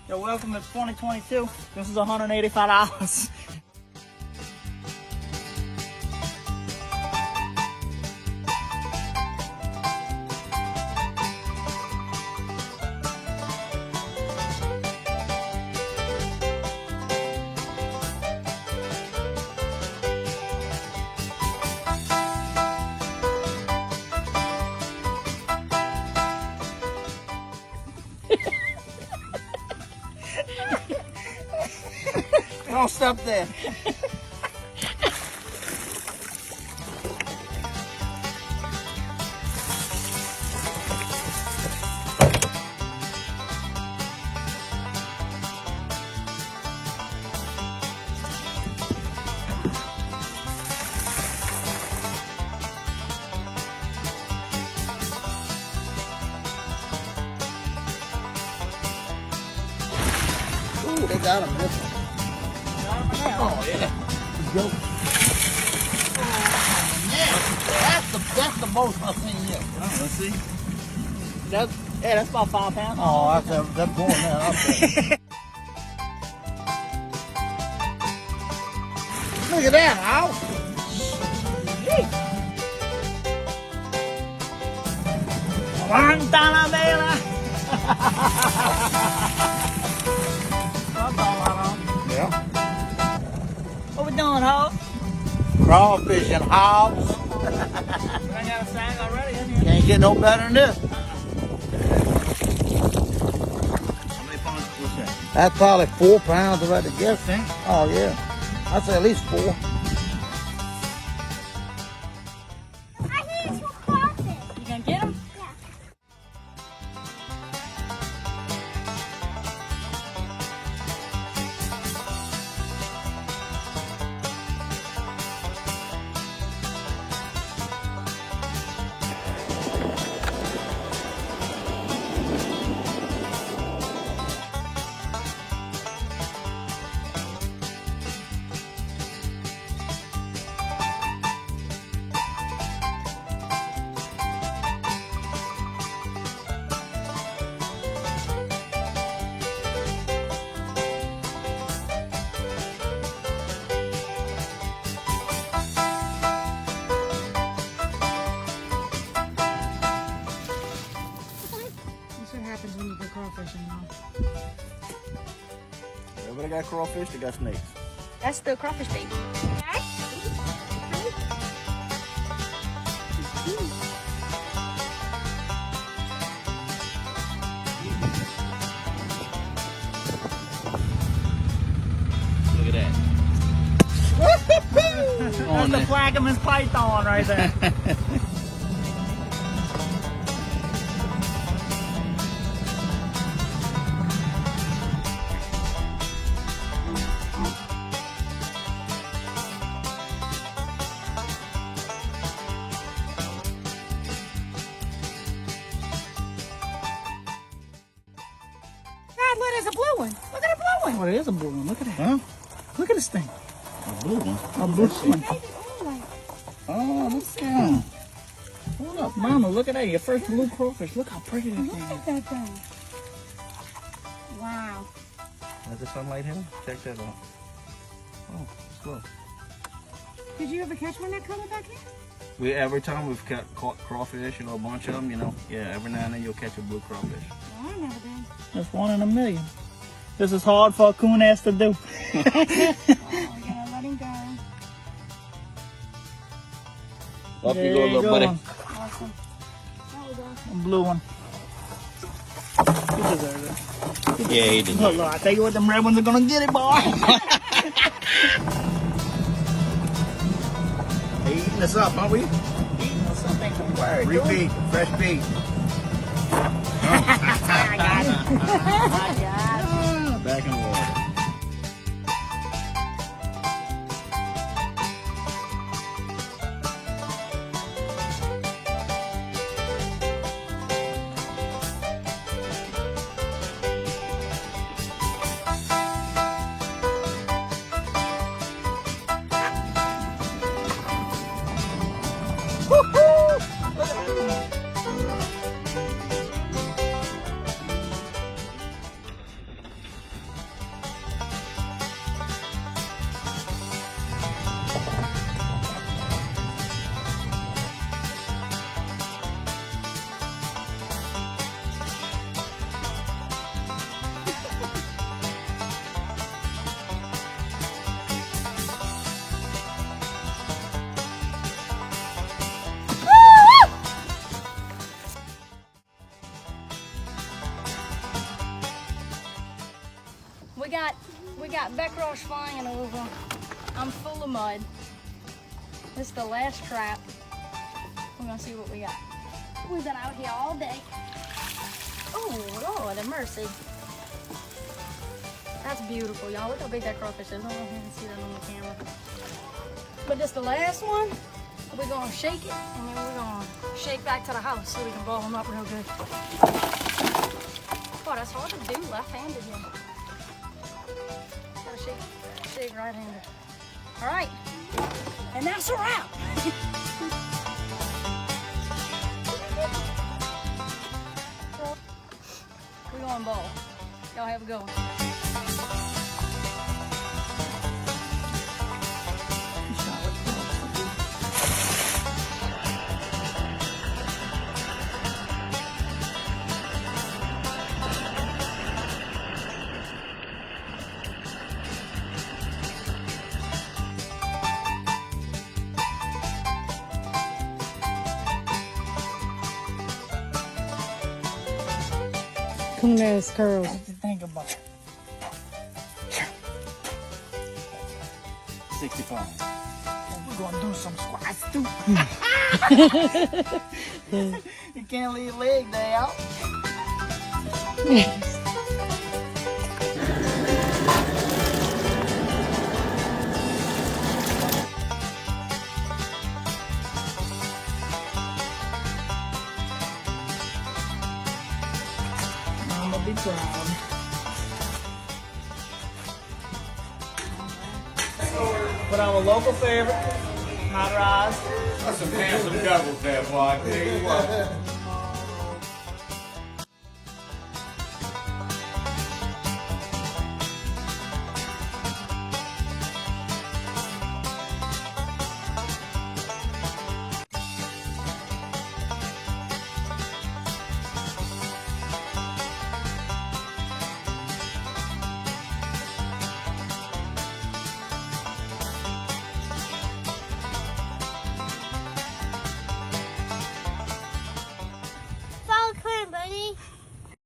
You're welcome to 2022. This is $185. Don't stop there. Ooh, they got them. Oh yeah. Let's go. Oh man, that's the most I've seen yet. Oh, let's see. That's about 5 pounds. Oh, that's more than that. I'll say. Look at that, Al. Guantana Bela. Yeah. What we doing, Hog? Crawfish and hogs. I got a sag already in here. Can't get no better than this. How many pounds was that? That's probably 4 pounds if I had to guess. Oh, yeah. I'd say at least 4. I need 2 crawfish. You gonna get them? Yeah. Happens when you go crawfishing now. Everybody got crawfish, they got snakes. That's the crawfish baby. Look at that. That's the Plaquemines python right there. Look, there's a blue one. Look at the blue one. Oh, it is a blue one. Look at that. Huh? Look at this thing. A blue one. A blue one. Oh, look at that. Hold up, Mama. Look at that. Your first blue crawfish. Look how pretty that Look thing at is. that thing. Wow. Has the sunlight hit him? Check that out. Oh, slow. Did you ever catch one that color back here? Every time we've caught crawfish, you know, a bunch of them, you know, yeah, every now and then you'll catch a blue crawfish. Oh, I never did. That's 1 in a million. This is hard for a coon ass to do. Oh, you gotta let him go. Up you go, little buddy. Awesome. That was awesome. A blue one. You deserve it. Yeah, he did. Look, I tell you what, them red ones are gonna get it, boy. Hey, eating us up, aren't we? Repeat, fresh beat. I got it. I got it. Back in the water. We got Beckrosh flying over. I'm full of mud. This is the last trap. We're gonna see what we got. We've been out here all day. Oh, Lord have mercy. That's beautiful, y'all. Look how big that crawfish is. I don't know if you can see that on the camera. But this the last one. We're gonna shake it, and then we're gonna shake back to the house so we can ball them up real good. Oh, that's hard to do left-handed, yeah. Gotta shake right-handed. All right, and that's a wrap. We're going ball. Y'all have a good one. Come there, it's curls. What you think about it? 60 pounds. We're gonna do some squats too. You can't leave your leg there out. I'm gonna be proud. But our local favorite, hot rods. That's some handsome devils there, boy. I tell you what.